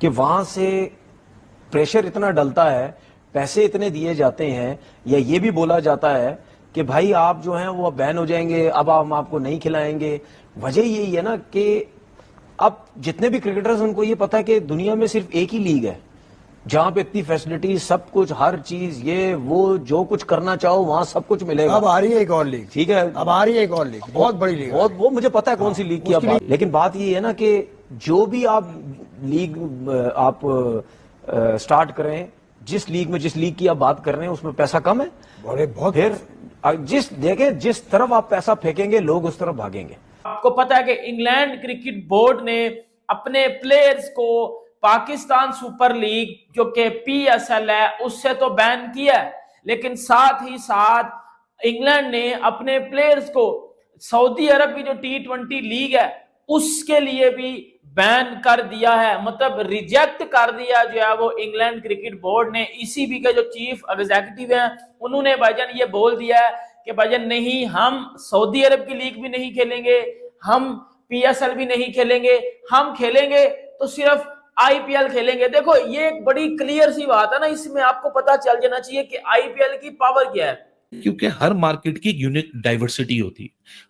कि वहां से प्रेशर इतना डलता है, पैसे इतने दिए जाते हैं, या ये भी बोला जाता है कि भाई आप जो हैं वो बैन हो जाएंगे, अब हम आपको नहीं खिलाएंगे। वजह यही है ना कि अब जितने भी क्रिकेटर्स उनको ये पता है कि दुनिया में सिर्फ एक ही लीग है जहां पे इतनी फैसिलिटी, सब कुछ, हर चीज, ये वो, जो कुछ करना चाहो वहां सब कुछ मिलेगा। अब आ रही है एक और लीग, ठीक है, अब आ रही है एक और लीग, बहुत बड़ी लीग, बहुत, वो मुझे पता है कौन सी लीग की आप बात, लेकिन बात ये है ना कि जो भी आप लीग आप स्टार्ट करें, जिस लीग में, जिस लीग की आप बात कर रहे हैं उसमें पैसा कम है, बहुत फिर जिस देखें जिस तरफ आप पैसा फेंकेंगे लोग उस तरफ भागेंगे। आपको पता है कि इंग्लैंड क्रिकेट बोर्ड ने अपने प्लेयर्स को पाकिस्तान सुपर लीग जो कि पीएसएल है उससे तो बैन किया है, लेकिन साथ ही साथ इंग्लैंड ने अपने प्लेयर्स को सऊदी अरब की जो T20 लीग है उसके लिए भी बैन कर दिया है, मतलब रिजेक्ट कर दिया जो है वो इंग्लैंड क्रिकेट बोर्ड ने। ईसीबी के जो चीफ एग्जीक्यूटिव हैं उन्होंने भाईजान ये बोल दिया है कि भाईजान नहीं, हम सऊदी अरब की लीग भी नहीं खेलेंगे, हम पीएसएल भी नहीं खेलेंगे, हम खेलेंगे तो सिर्फ आईपीएल खेलेंगे। देखो ये एक बड़ी क्लियर सी बात है ना, इसमें आपको पता चल जाना चाहिए कि आईपीएल की पावर क्या है, क्योंकि हर मार्केट की यूनिक डाइवर्सिटी होती है।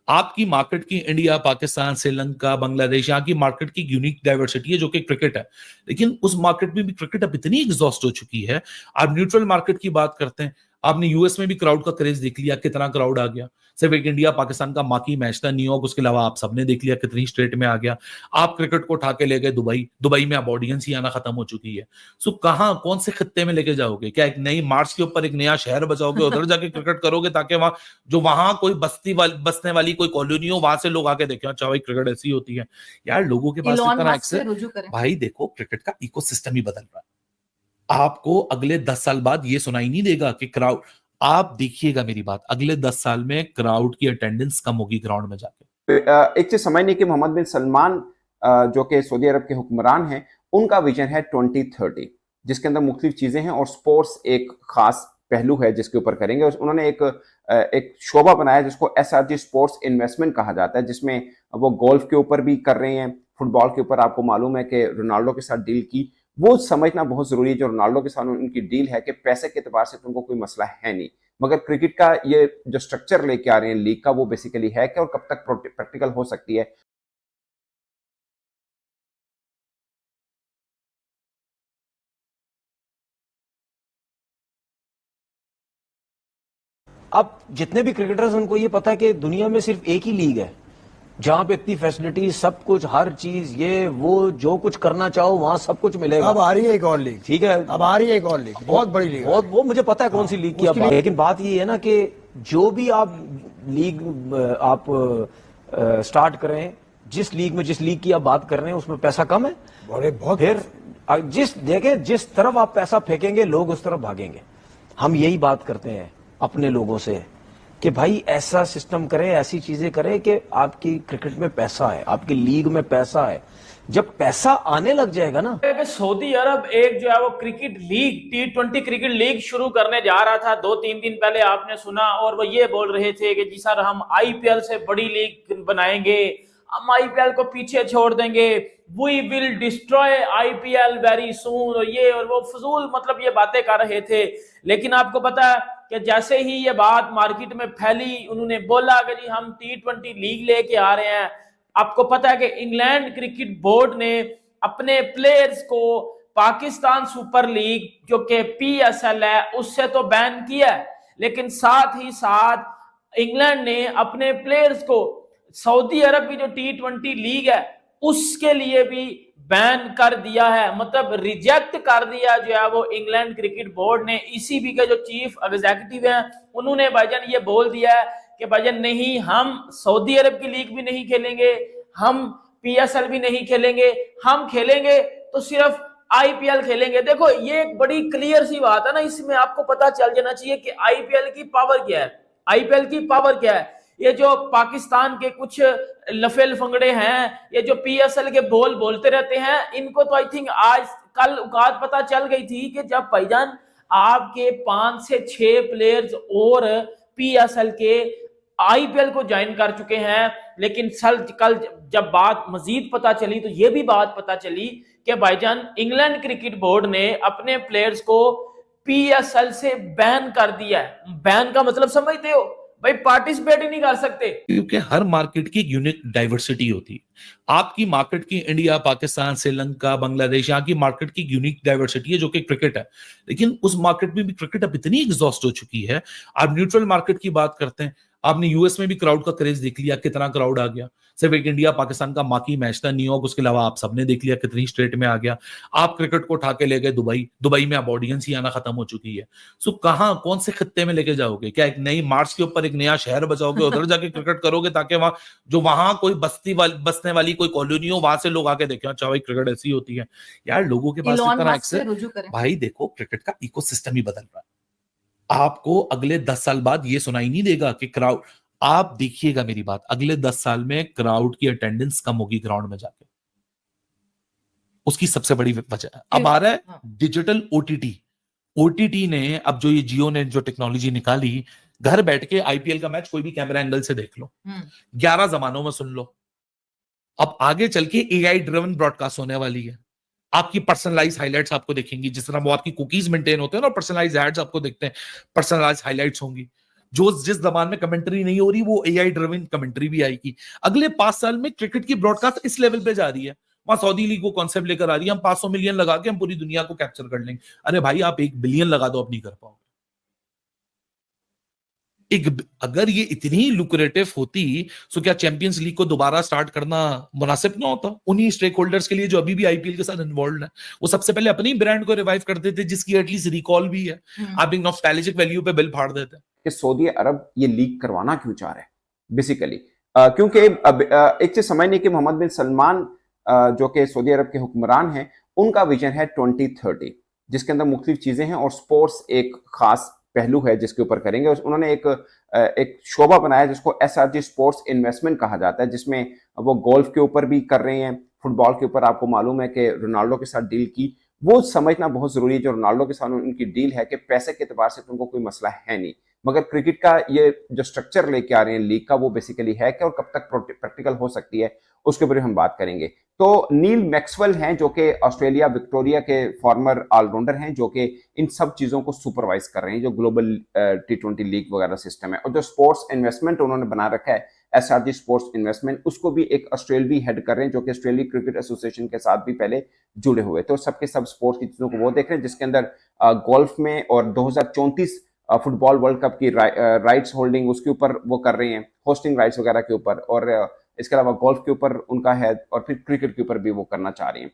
आपकी मार्केट की इंडिया, पाकिस्तान, श्रीलंका, बांग्लादेश, यहाँ की मार्केट की यूनिक डाइवर्सिटी है जो कि क्रिकेट है, लेकिन उस मार्केट में भी क्रिकेट अब इतनी एग्जॉस्ट हो चुकी है। आप न्यूट्रल मार्केट की बात करते हैं, आपने यूएस में भी क्राउड का क्रेज देख लिया, कितना क्राउड आ गया। सिर्फ एक इंडिया पाकिस्तान का माकी मैच था न्यूयॉर्क, उसके अलावा आप सबने देख लिया कितनी स्टेट में आ गया। आप क्रिकेट को उठा के ले गए दुबई, दुबई में अब ऑडियंस ही आना खत्म हो चुकी है। सो कहां, कौन से खत्ते में लेके जाओगे? क्या एक नई मार्च के ऊपर एक नया शहर बचाओगे, उधर जाके क्रिकेट करोगे ताकि वहां जो वहां कोई बसने वाली कोई कॉलोनी हो, वहां से लोग आके देखें अच्छा भाई क्रिकेट ऐसी होती है। यार लोगों के पास इतना एक्सेस, भाई देखो क्रिकेट का इकोसिस्टम ही बदल रहा है। आपको अगले 10 साल बाद ये सुनाई नहीं देगा कि क्राउड, आप देखिएगा मेरी बात, अगले 10 साल में क्राउड की अटेंडेंस कम होगी ग्राउंड में जाके। एक चीज समझने की, मोहम्मद बिन सलमान जो कि सऊदी अरब के हुक्मरान हैं, उनका विजन है 2030, जिसके अंदर मुख्तलिफ चीजें हैं और स्पोर्ट्स एक खास पहलू है जिसके ऊपर करेंगे। उन्होंने एक शोबा बनाया जिसको एसआरजी स्पोर्ट्स इन्वेस्टमेंट कहा जाता है, जिसमें वो गोल्फ के ऊपर भी कर रहे हैं, फुटबॉल के ऊपर आपको मालूम है कि रोनाल्डो के साथ डील की। वो समझना बहुत जरूरी है, जो रोनाल्डो के साथ उनकी डील है कि पैसे के एतबार से तो उनको कोई मसला है नहीं, मगर क्रिकेट का ये जो स्ट्रक्चर लेके आ रहे हैं लीग का, वो बेसिकली है कि और कब तक प्रैक्टिकल हो सकती है। अब जितने भी क्रिकेटर्स उनको ये पता है कि दुनिया में सिर्फ एक ही लीग है जहां पे इतनी फैसिलिटी, सब कुछ, हर चीज, ये वो, जो कुछ करना चाहो वहां सब कुछ मिलेगा। अब आ रही है एक और लीग, ठीक है, अब आ रही है एक और लीग, बहुत बड़ी लीग, बहुत, वो मुझे पता है कौन सी लीग की आप बात, लेकिन बात ये है ना कि जो भी आप लीग आप स्टार्ट करें, जिस लीग में, जिस लीग की आप बात कर रहे हैं उसमें पैसा कम है, बहुत, फिर जिस देखें जिस तरफ आप पैसा फेंकेंगे लोग उस तरफ भागेंगे। हम यही बात करते हैं अपने लोगों से कि भाई ऐसा सिस्टम करें, ऐसी चीजें करें कि आपकी क्रिकेट में पैसा है, आपकी लीग में पैसा है। जब पैसा आने लग जाएगा ना, सऊदी अरब एक जो है वो cricket league, T20 cricket league शुरू करने जा रहा था 2-3 दिन पहले, आपने सुना, और वो ये बोल रहे थे कि जी सर हम आईपीएल से बड़ी लीग बनाएंगे, हम आईपीएल को पीछे छोड़ देंगे, we will destroy IPL very soon, और ये और वो फजूल मतलब ये बातें कर रहे थे। लेकिन आपको पता है कि जैसे ही ये बात मार्केट में फैली, उन्होंने बोला कि जी हम T20 लीग लेके आ रहे हैं। आपको पता है कि इंग्लैंड क्रिकेट बोर्ड ने अपने प्लेयर्स को पाकिस्तान सुपर लीग जो कि पीएसएल है उससे तो बैन किया है, लेकिन साथ ही साथ इंग्लैंड ने अपने प्लेयर्स को सऊदी अरब की जो T20 लीग है उसके लिए भी बैन कर दिया है, मतलब रिजेक्ट कर दिया जो है वो इंग्लैंड क्रिकेट बोर्ड ने। ईसीबी के जो चीफ एग्जीक्यूटिव हैं उन्होंने भाईजान ये बोल दिया है कि भाईजान नहीं, हम सऊदी अरब की लीग भी नहीं खेलेंगे, हम पीएसएल भी नहीं खेलेंगे, हम खेलेंगे तो सिर्फ आईपीएल खेलेंगे। देखो ये एक बड़ी क्लियर सी बात है ना, इसमें आपको पता चल जाना चाहिए कि आईपीएल की पावर क्या है, आईपीएल की पावर क्या है। ये जो पाकिस्तान के कुछ लफे लफंगड़े हैं, ये जो पीएसएल के बोल बोलते रहते हैं, इनको तो आई थिंक आज कल औकात पता चल गई थी कि जब भाईजान आपके 5 से 6 प्लेयर्स और पीएसएल के आईपीएल को ज्वाइन कर चुके हैं। लेकिन कल जब बात मजीद पता चली तो ये भी बात पता चली कि भाईजान इंग्लैंड क्रिकेट बोर्ड ने अपने प्लेयर्स को पीएसएल से बैन कर दिया है। बैन का मतलब समझते हो भाई, पार्टिसिपेट ही नहीं कर सकते। क्योंकि हर मार्केट की एक यूनिक डाइवर्सिटी होती है। आपकी मार्केट की इंडिया, पाकिस्तान, श्रीलंका, बांग्लादेश, यहाँ की मार्केट की यूनिक डाइवर्सिटी है जो कि क्रिकेट है। लेकिन उस मार्केट में भी क्रिकेट अब इतनी एग्जॉस्ट हो चुकी है। आप न्यूट्रल मार्केट की बात करते हैं, आपने यूएस में भी क्राउड का क्रेज देख लिया, कितना क्राउड आ गया। सिर्फ एक इंडिया पाकिस्तान का माकी मैच था न्यूयॉर्क, उसके अलावा आप सबने देख लिया कितनी स्टेट में आ गया। आप क्रिकेट को उठा के ले गए दुबई, दुबई में अब ऑडियंस ही आना खत्म हो चुकी है। सो कहां, कौन से खत्ते में लेके जाओगे? क्या एक नई मार्स के ऊपर एक नया शहर बचाओगे, उधर जाके क्रिकेट करोगे ताकि वहां जो वहां कोई बसने वाली कोई कॉलोनी हो, वहां से लोग आके देखें अच्छा भाई क्रिकेट ऐसी होती है। यार लोगों के पास इलॉन इतना मस्क से एक्सेस। रुजू करें। भाई देखो, क्रिकेट का इकोसिस्टम ही बदल रहा है। आपको अगले 10 साल बाद ये सुनाई नहीं देगा कि क्राउड, आप देखिएगा मेरी बात, अगले 10 साल में क्राउड की अटेंडेंस कम होगी ग्राउंड में जाके। उसकी सबसे बड़ी वजह अब आ रहा है डिजिटल ओटीटी। ओटीटी ने अब जो ये जियो ने जो टेक्नोलॉजी निकाली, घर बैठ के आईपीएल का मैच कोई भी कैमरा एंगल से देख लो, 11 जमानों में सुन लो। अब आगे चल के एआई ड्रिवन ब्रॉडकास्ट होने वाली है। आपकी पर्सनलाइज हाइलाइट्स आपको दिखेंगी, जिस तरह वो आपकी कुकीज मेंटेन होते हैं ना, पर्सनलाइज एड्स आपको दिखते हैं, पर्सनलाइज हाइलाइट्स होंगी। जो जिस जबान में कमेंट्री नहीं हो रही वो एआई ड्रिवन कमेंट्री भी आएगी। अगले 5 साल में क्रिकेट की ब्रॉडकास्ट इस लेवल पे जा रही है। वहां सऊदी लीग वो कॉन्सेप्ट लेकर आ रही है, हम 500 मिलियन लगा के हम पूरी दुनिया को कैप्चर कर लेंगे। अरे भाई आप 1 बिलियन लगा दो, अब नहीं कर पाओगे। अगर ये इतनी लुक्रेटिव होती तो क्या चैंपियंस लीग को दोबारा स्टार्ट करना मुनासिब ना होता? उन्हीं स्टेक होल्डर्स के लिए जो अभी भी आईपीएल के साथ इन्वॉल्व है, वो सबसे पहले अपनी ब्रांड को रिवाइव कर देते जिसकी एटलीस्ट रिकॉल भी है। आप एक नॉस्टैल्जिक वैल्यू पे बिल फाड़ देते हैं कि सऊदी अरब ये लीग करवाना क्यों चाह रहे हैं बेसिकली। क्योंकि एक चीज समझने की मोहम्मद बिन सलमान जो कि सऊदी अरब के हुक्मरान हैं, उनका विजन है 2030, जिसके अंदर मुख्तलिफ चीजें हैं और स्पोर्ट्स एक खास पहलू है जिसके ऊपर करेंगे। उन्होंने एक शोबा बनाया जिसको एसआरजी स्पोर्ट्स इन्वेस्टमेंट कहा जाता है, जिसमें वो गोल्फ के ऊपर भी कर रहे हैं, फुटबॉल के ऊपर आपको मालूम है कि रोनाल्डो के साथ डील की। वो समझना बहुत जरूरी है जो रोनाल्डो के साथ उनकी डील है कि पैसे के एतबार से तो उनको कोई मसला है नहीं, मगर क्रिकेट का ये जो स्ट्रक्चर लेके आ रहे हैं लीग का, वो बेसिकली है कि और कब तक प्रैक्टिकल हो सकती है उसके ऊपर हम बात करेंगे। तो नील मैक्सवेल हैं जो कि ऑस्ट्रेलिया विक्टोरिया के फॉर्मर ऑलराउंडर हैं, जो कि इन सब चीजों को सुपरवाइज कर रहे हैं, जो ग्लोबल T20 लीग वगैरह सिस्टम है। और जो स्पोर्ट्स इन्वेस्टमेंट उन्होंने बना रखा है एसआरजी स्पोर्ट्स इन्वेस्टमेंट, उसको भी एक ऑस्ट्रेलियाई हेड कर रहे हैं जो कि ऑस्ट्रेलिया क्रिकेट एसोसिएशन के साथ भी पहले जुड़े हुए। तो सबके सब स्पोर्ट्स की चीजों को वो देख रहे हैं, जिसके अंदर गोल्फ में और 2034 फुटबॉल वर्ल्ड कप की राइट्स होल्डिंग उसके ऊपर वो कर रहे हैं, होस्टिंग राइट्स वगैरह के ऊपर, और इसके अलावा गोल्फ के ऊपर उनका है, और फिर क्रिकेट के ऊपर भी वो करना चाह रही हैं।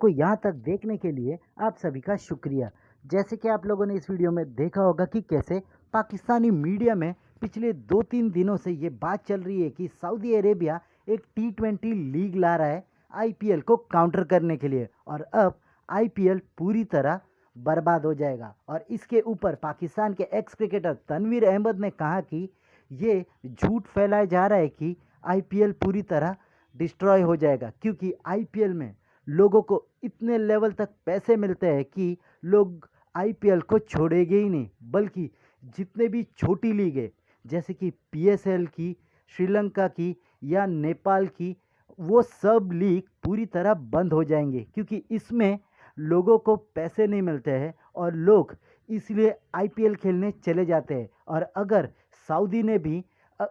को यहाँ तक देखने के लिए आप सभी का शुक्रिया। जैसे कि आप लोगों ने इस वीडियो में देखा होगा कि कैसे पाकिस्तानी मीडिया में पिछले 2-3 दिनों से ये बात चल रही है कि सऊदी अरेबिया एक T20 लीग ला रहा है आईपीएल को काउंटर करने के लिए, और अब आईपीएल पूरी तरह बर्बाद हो जाएगा। और इसके ऊपर पाकिस्तान के एक्स क्रिकेटर तनवीर अहमद ने कहा कि ये झूठ फैलाया जा रहा है कि आईपीएल पूरी तरह डिस्ट्रॉय हो जाएगा, क्योंकि आईपीएल में लोगों को इतने लेवल तक पैसे मिलते हैं कि लोग आईपीएल को छोड़ेंगे ही नहीं, बल्कि जितने भी छोटी लीग है जैसे कि पीएसएल की, श्रीलंका की या नेपाल की, वो सब लीग पूरी तरह बंद हो जाएंगे, क्योंकि इसमें लोगों को पैसे नहीं मिलते हैं और लोग इसलिए आईपीएल खेलने चले जाते हैं। और अगर सऊदी ने भी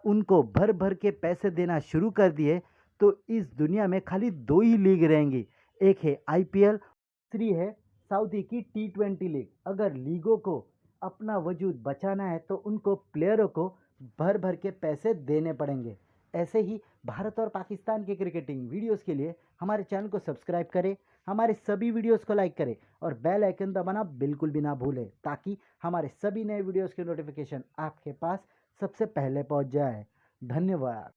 उनको भर भर के पैसे देना शुरू कर दिए तो इस दुनिया में खाली 2 ही लीग रहेंगी, एक है आईपीएल, दूसरी है सऊदी की T20 लीग। अगर लीगों को अपना वजूद बचाना है तो उनको प्लेयरों को भर भर के पैसे देने पड़ेंगे। ऐसे ही भारत और पाकिस्तान के क्रिकेटिंग वीडियोस के लिए हमारे चैनल को सब्सक्राइब करें, हमारे सभी वीडियोस को लाइक करें और बेल आइकन दबाना बिल्कुल भी ना भूलें, ताकि हमारे सभी नए वीडियोस के नोटिफिकेशन आपके पास सबसे पहले पहुंच जाए। धन्यवाद।